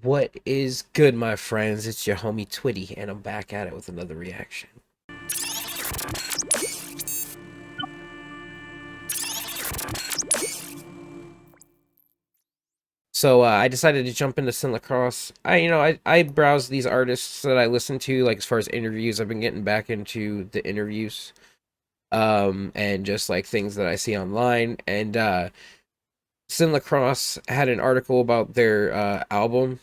What is good, my friends? It's your homie Twitty, and I'm back at it with another reaction. So I decided to jump into Synlakross. I browse these artists that I listen to, like as far as interviews. I've been getting back into the interviews, and just like things that I see online. And Synlakross had an article about their album.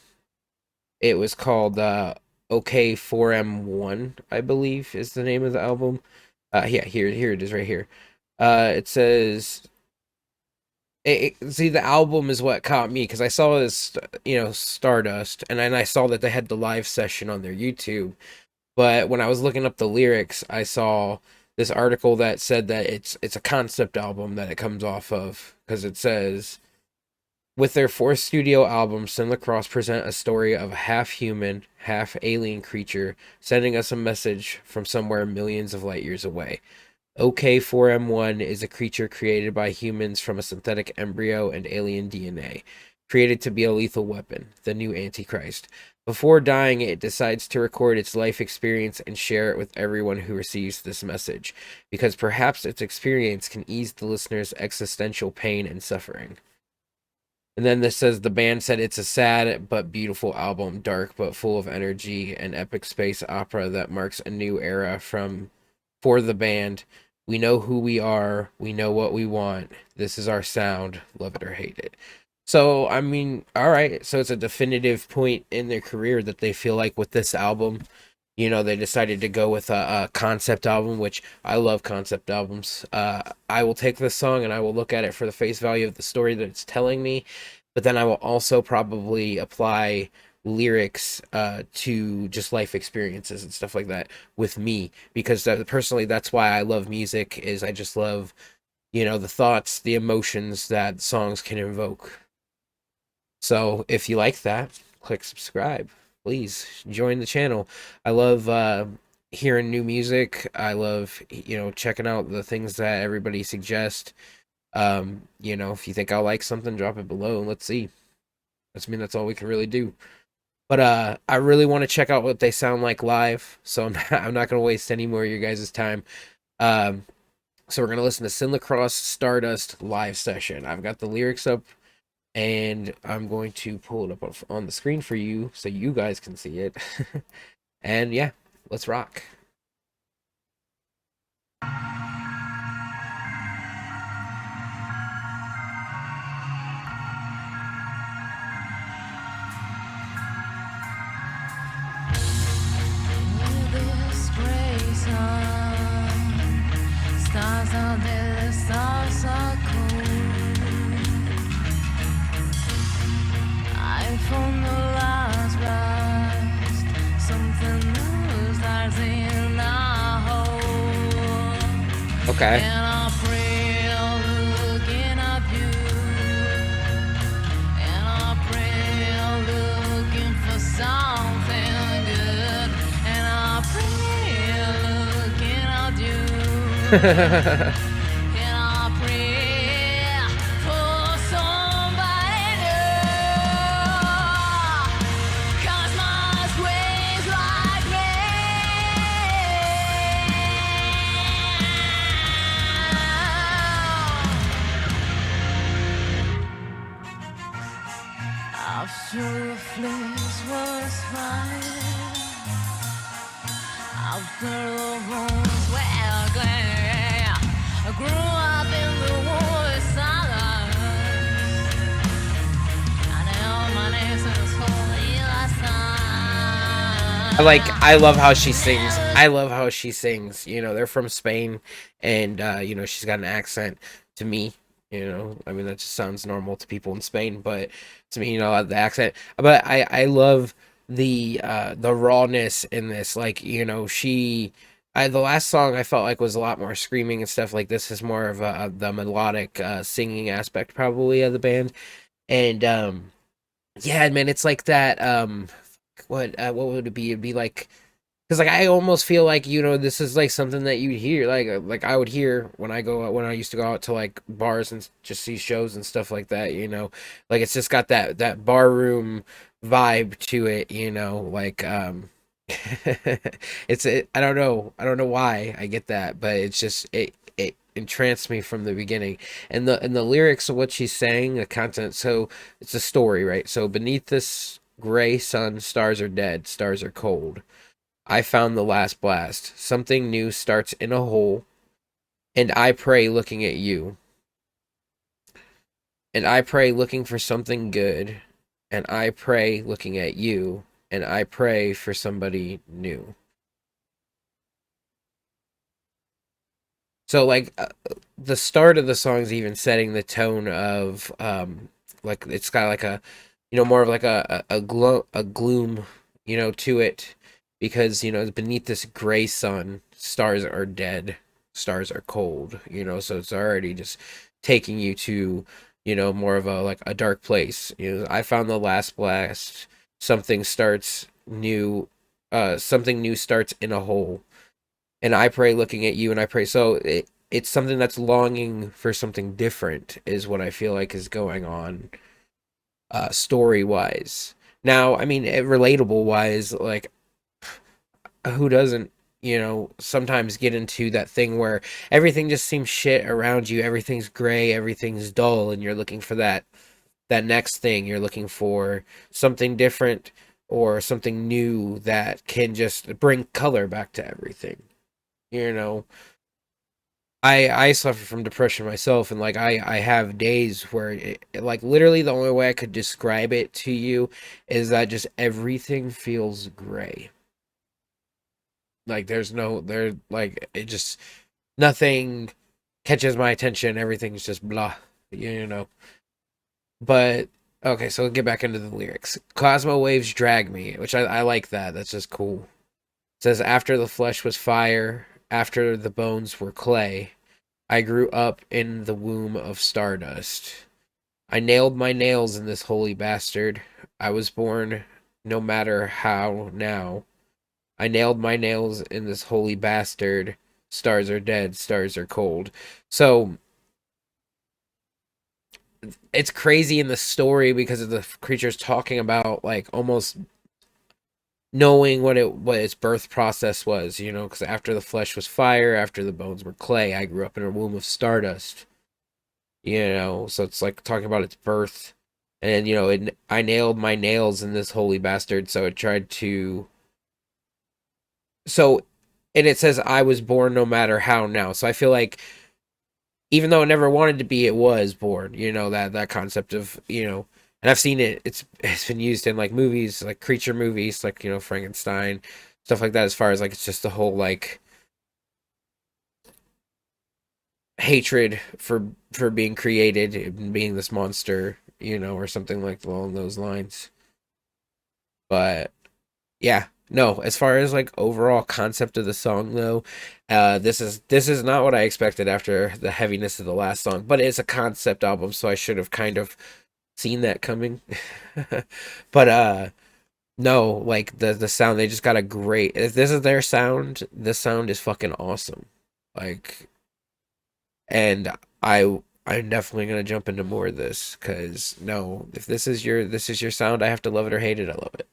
It was called OK 4M1, I believe, is the name of the album. Yeah, here it is right here. It says, see, the album is what caught me because I saw this, Stardust, and then I saw that they had the live session on their YouTube. But when I was looking up the lyrics, I saw this article that said that it's a concept album that it comes off of because it says, with their fourth studio album, Synlakross present a story of a half-human, half-alien creature sending us a message from somewhere millions of light years away. OK4M1 is a creature created by humans from a synthetic embryo and alien DNA, created to be a lethal weapon, the new Antichrist. Before dying, it decides to record its life experience and share it with everyone who receives this message, because perhaps its experience can ease the listener's existential pain and suffering. And then this says the band said it's a sad but beautiful album, dark but full of energy, an epic space opera that marks a new era for the band. We know who we are, we know what we want. This is our sound, love it or hate it. So, I mean, all right. So it's a definitive point in their career that they feel like with this album, they decided to go with a concept album, which I love concept albums. I will take this song and I will look at it for the face value of the story that it's telling me, but then I will also probably apply lyrics to just life experiences and stuff like that with me, because personally, that's why I love music. Is I just love, the thoughts, the emotions that songs can invoke. So if you like that, click subscribe. Please join the channel. I love hearing new music. I love, checking out the things that everybody suggests. If you think I'll like something, drop it below and let's see. That's all we can really do. But I really want to check out what they sound like live, so I'm not gonna waste any more of your guys' time. Um, so we're gonna listen to Synlakross Stardust live session. I've got the lyrics up and I'm going to pull it up on the screen for you so you guys can see it. And yeah, let's rock. Stars out there, the stars are cold. I found the last rest, something new starts in our hole. Okay. And I pray looking at you, and I pray looking for something good, and I pray looking at you. And I pray for somebody new, 'cause my ways like me. After the flames was fire, after the wounds were clear, I grew up in the war silence, and now my name is holy last night. I love how she sings. I love how she sings. They're from Spain, and she's got an accent to me. I mean, that just sounds normal to people in Spain, but to me, the accent. But I love the rawness in this. Like, the last song I felt like was a lot more screaming and stuff. Like, this is more of the melodic singing aspect probably of the band. And yeah, man, it's like that. What would it be? It'd be like, because like I almost feel like, this is like something that you'd hear, like I would hear when I used to go out to like bars and just see shows and stuff like that. Like it's just got that bar room vibe to it, like I don't know why I get that, but it's just it entranced me from the beginning. And the lyrics of what she's saying, the content, so it's a story, right? So beneath this gray sun, stars are dead, stars are cold. I found the last blast. Something new starts in a hole, and I pray looking at you. And I pray looking for something good, and I pray looking at you, and I pray for somebody new. So like the start of the song is even setting the tone of like it's got like a more of like a gloom to it, because beneath this gray sun, stars are dead, stars are cold, so it's already just taking you to more of a like a dark place. I found the last blast. Something starts new. Something new starts in a hole, and I pray looking at you, and I pray. So it's something that's longing for something different, is what I feel like is going on, story wise. Now, I mean, relatable wise, like who doesn't, sometimes get into that thing where everything just seems shit around you, everything's gray, everything's dull, and you're looking for that next thing. You're looking for something different or something new that can just bring color back to everything. You know, I suffer from depression myself, and like I have days where like literally the only way I could describe it to you is that just everything feels gray. Like there's no there like it just nothing catches my attention. Everything's just blah, you know. But okay, so we'll get back into the lyrics. Cosmo waves drag me, which I like that. That's just cool. It says, after the flesh was fire, after the bones were clay, I grew up in the womb of stardust. I nailed my nails in this holy bastard. I was born no matter how now. I nailed my nails in this holy bastard. Stars are dead, stars are cold. So it's crazy in the story because of the creatures talking about like almost knowing what its birth process was, because after the flesh was fire, after the bones were clay, I grew up in a womb of stardust, so it's like talking about its birth. And I nailed my nails in this holy bastard, so it tried to so and it says I was born no matter how now. So I feel like even though it never wanted to be, it was born, that concept of, and I've seen it, it's been used in like movies, like creature movies, like, Frankenstein, stuff like that, as far as like it's just the whole like hatred for being created and being this monster, or something like along those lines. But yeah, no, as far as like overall concept of the song though, this is not what I expected after the heaviness of the last song, but it's a concept album, so I should have kind of seen that coming. But no, like the sound, they just got a great, if this is their sound, this sound is fucking awesome. Like, and I'm definitely gonna jump into more of this, because no, if this is your sound, I have to love it or hate it. I love it.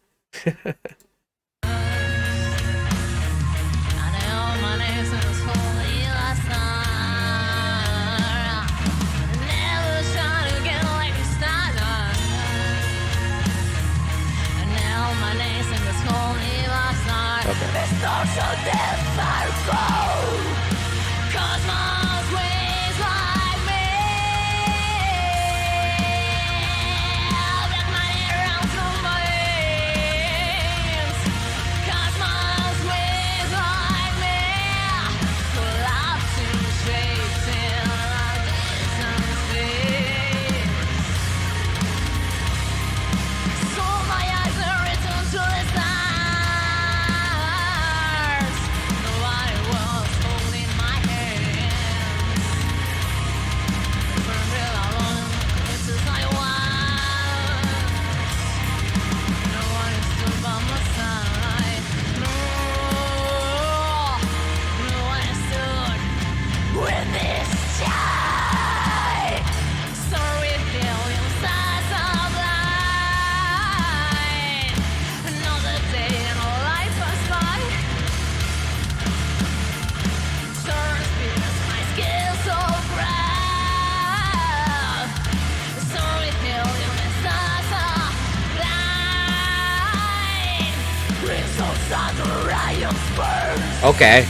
Okay.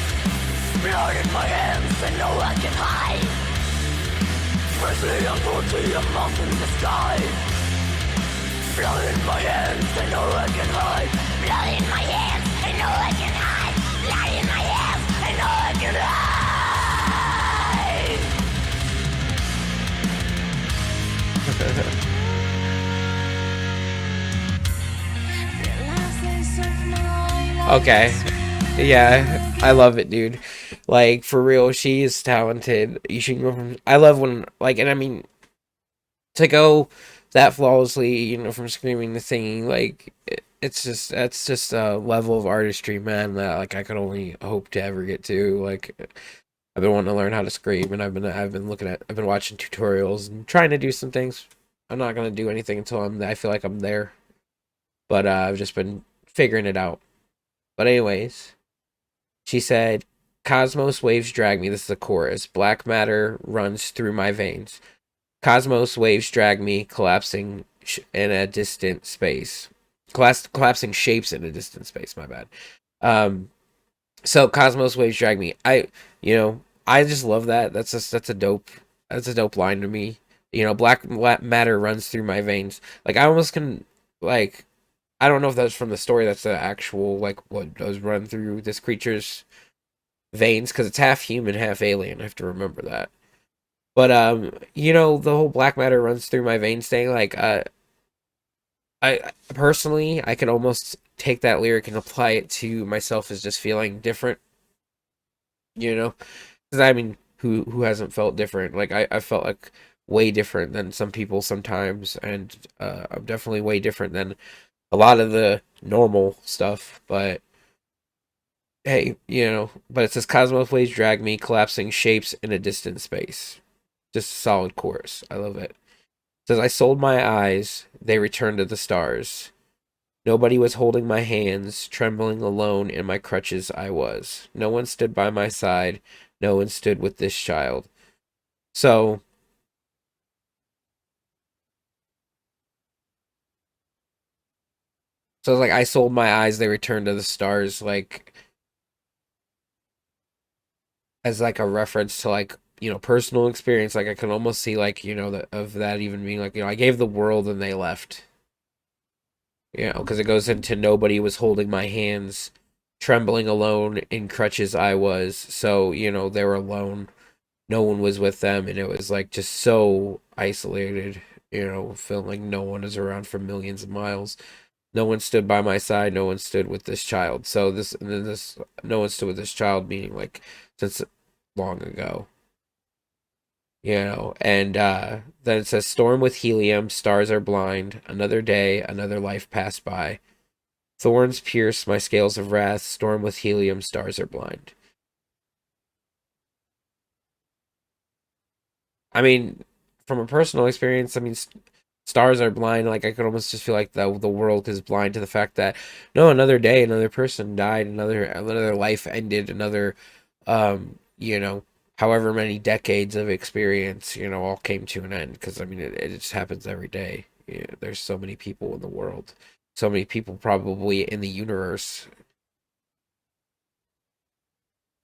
Blood in my hands and no one can hide. Mercy and cruelty, a moth in the sky. Blood in my hands and no one can hide. Blood in my hands and no one can hide. Blood in my hands and no one can hide. Okay. Yeah, I love it, dude. Like, for real, she is talented. You should go from. I love when, like, and I mean, to go that flawlessly, from screaming to singing, like, that's just a level of artistry, man, that, like, I could only hope to ever get to. Like, I've been wanting to learn how to scream, and I've been watching tutorials and trying to do some things. I'm not gonna do anything until I feel like I'm there. But I've just been figuring it out. But anyways. She said, Cosmos waves drag me. This is the chorus. Black matter runs through my veins. Cosmos waves drag me, collapsing in a distant space. Collapsing shapes in a distant space, my bad. So Cosmos waves drag me. I just love that. That's a dope line to me. Black matter runs through my veins. Like, I almost can, like, I don't know if that's from the story. That's the actual, like, what does run through this creature's veins, because it's half human, half alien. I have to remember that. But the whole black matter runs through my veins thing. Like, I personally, I could almost take that lyric and apply it to myself as just feeling different. Because I mean, who hasn't felt different? Like, I felt like way different than some people sometimes, and I'm definitely way different than a lot of the normal stuff, but hey, but it says Cosmos waves drag me, collapsing shapes in a distant space. Just a solid chorus. I love it. It says, I sold my eyes, they returned to the stars. Nobody was holding my hands, trembling alone in my crutches I was. No one stood by my side, no one stood with this child. So, it's like, I sold my eyes, they returned to the stars, like, as like a reference to, like, personal experience. Like, I can almost see, like, that even being like, I gave the world and they left, because it goes into nobody was holding my hands, trembling alone in crutches I was. So, they were alone, no one was with them, and it was like just so isolated, feeling like no one is around for millions of miles. No one stood by my side, no one stood with this child. So this no one stood with this child, meaning, like, since long ago. And then it says, storm with helium, stars are blind, another day, another life passed by. Thorns pierce my scales of wrath, storm with helium, stars are blind. I mean, from a personal experience, I mean, stars are blind. Like, I could almost just feel like the world is blind to the fact that, no, another day, another person died, another life ended, another, however many decades of experience, all came to an end. Because I mean, it just happens every day. There's so many people in the world, so many people probably in the universe.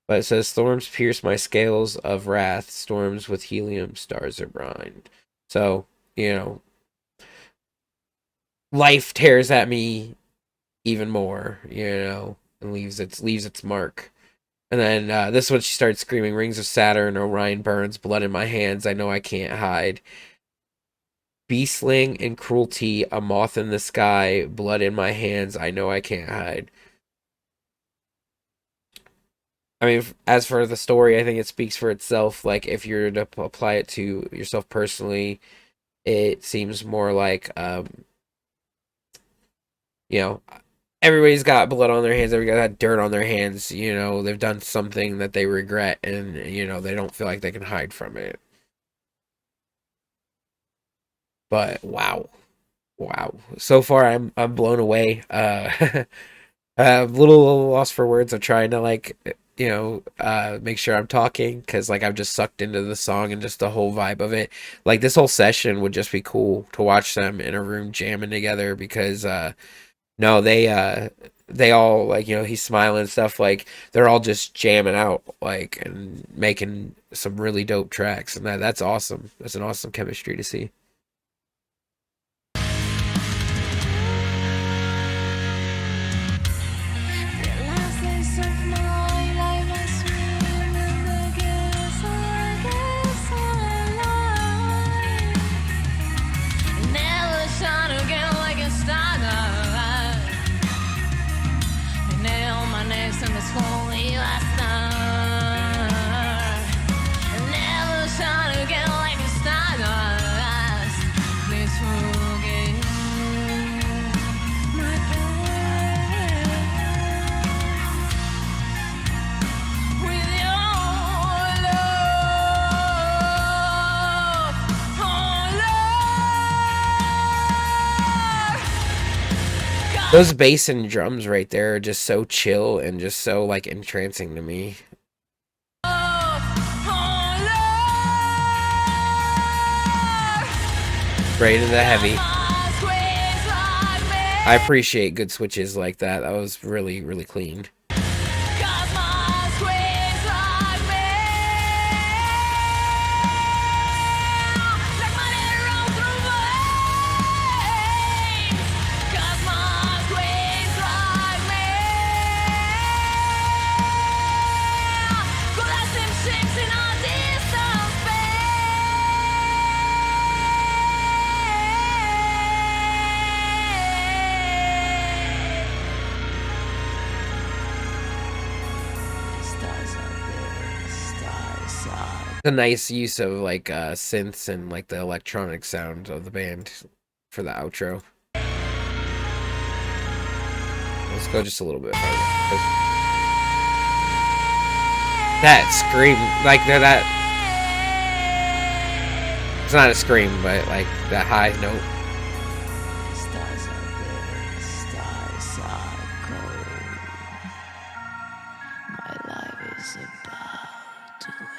But it says, storms pierce my scales of wrath, storms with helium, stars are blind. So, life tears at me even more, and leaves its mark. And then this one, she starts screaming, rings of Saturn, Orion burns, blood in my hands, I know I can't hide. Beastling and cruelty, a moth in the sky, blood in my hands, I know I can't hide. I mean, as for the story, I think it speaks for itself. Like, if you're to apply it to yourself personally, it seems more like, you know, everybody's got blood on their hands, everybody's got dirt on their hands, they've done something that they regret, and, they don't feel like they can hide from it. But wow. Wow. So far I'm blown away. I'm a little lost for words. I'm trying to, like, make sure I'm talking, because, like, I'm just sucked into the song and just the whole vibe of it. Like, this whole session would just be cool to watch them in a room jamming together, because no, they all like, he's smiling and stuff, like they're all just jamming out like and making some really dope tracks, and that's awesome. That's an awesome chemistry to see. Those bass and drums right there are just so chill and just so like entrancing to me. Right into the heavy. I appreciate good switches like that. That was really, really clean. A nice use of like synths and like the electronic sound of the band for the outro. Let's go just a little bit farther. That scream, like that. It's not a scream, but like that high note. Stars are big, stars are cold. My life is about to end.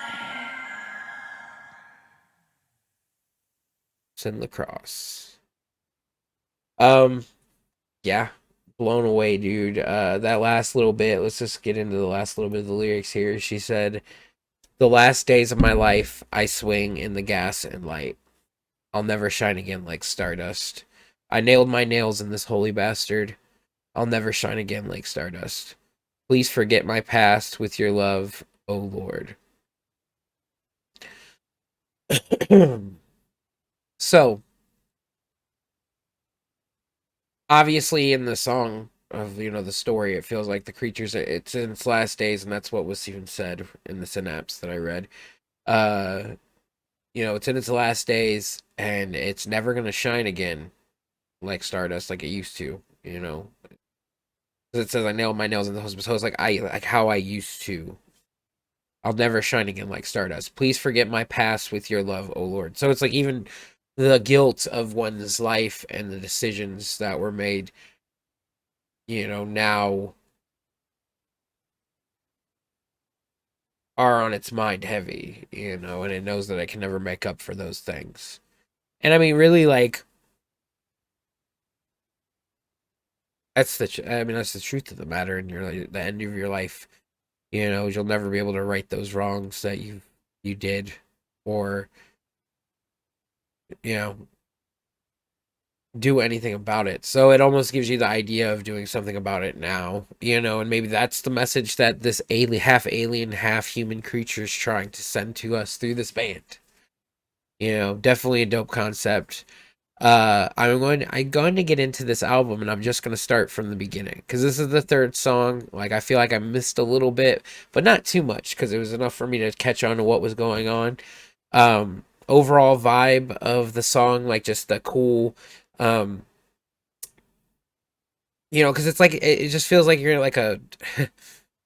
Synlakross. Yeah, blown away, dude. That last little bit. Let's just get into the last little bit of the lyrics here. She said, "The last days of my life, I swing in the gas and light. I'll never shine again like stardust. I nailed my nails in this holy bastard. I'll never shine again like stardust. Please forget my past with your love, oh Lord." So, obviously in the song of, the story, it feels like the creatures, it's in its last days, and that's what was even said in the synapse that I read. It's in its last days, and it's never going to shine again like stardust like it used to, it says I nailed my nails in the hospital, so it's like how I used to. I'll never shine again like stardust. Please forget my past with your love, oh Lord. So it's like even the guilt of one's life and the decisions that were made, now are on its mind heavy, and it knows that it can never make up for those things. And I mean, really, like, that's the truth of the matter. In the end of your life, you'll never be able to right those wrongs that you did, or do anything about it. So it almost gives you the idea of doing something about it now, and maybe that's the message that this alien, half human creature is trying to send to us through this band. Definitely a dope concept. I'm going to get into this album, and I'm just going to start from the beginning because this is the third song. Like, I feel like I missed a little bit, but not too much because it was enough for me to catch on to what was going on. Overall vibe of the song, like just the cool, because it's like it just feels like you're in like a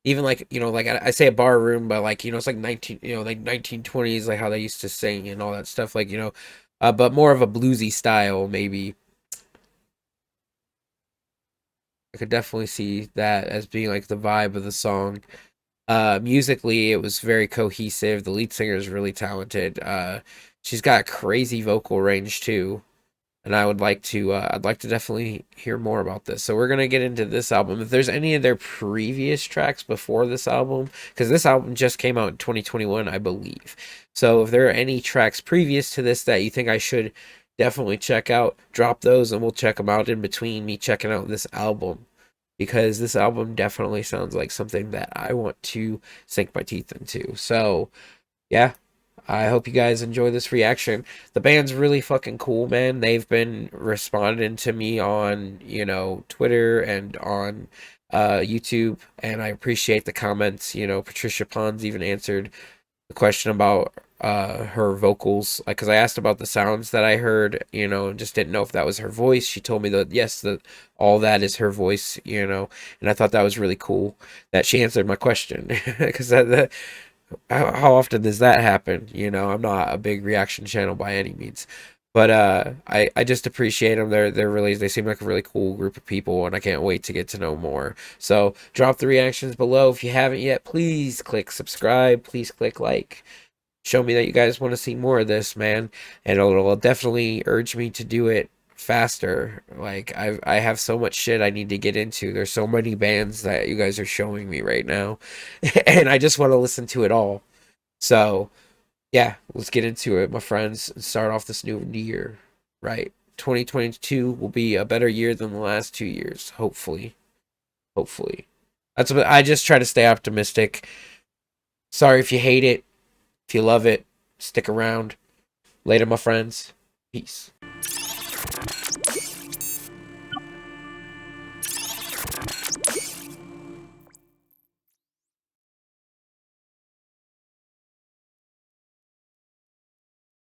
even like like I say a bar room, but like it's like 1920s, like how they used to sing and all that stuff, like but more of a bluesy style maybe. I could definitely see that as being like the vibe of the song. Musically, it was very cohesive. The lead singer is really talented. She's got crazy vocal range too. and I'd like to definitely hear more about this. So we're gonna get into this album. If there's any of their previous tracks before this album, because this album just came out in 2021, I believe. So if there are any tracks previous to this that you think I should definitely check out, drop those, and we'll check them out in between me checking out this album. Because this album definitely sounds like something that I want to sink my teeth into. So, yeah, I hope you guys enjoy this reaction. The band's really fucking cool, man. They've been responding to me on, Twitter and on YouTube, and I appreciate the comments. Patricia Pons even answered the question about her vocals, like, because I asked about the sounds that I heard, and just didn't know if that was her voice. She told me that yes, that all that is her voice, and I thought that was really cool that she answered my question because how often does that happen? I'm not a big reaction channel by any means. But I just appreciate them. They seem like a really cool group of people, and I can't wait to get to know more. So drop the reactions below if you haven't yet. Please click subscribe. Please click like. Show me that you guys want to see more of this, man, and it'll definitely urge me to do it faster. Like I have so much shit I need to get into. There's so many bands that you guys are showing me right now, and I just want to listen to it all. So yeah, let's get into it, my friends, and start off this new year, right? 2022 will be a better year than the last 2 years, hopefully. Hopefully. That's what I just try to stay optimistic. Sorry if you hate it. If you love it, stick around. Later, my friends. Peace.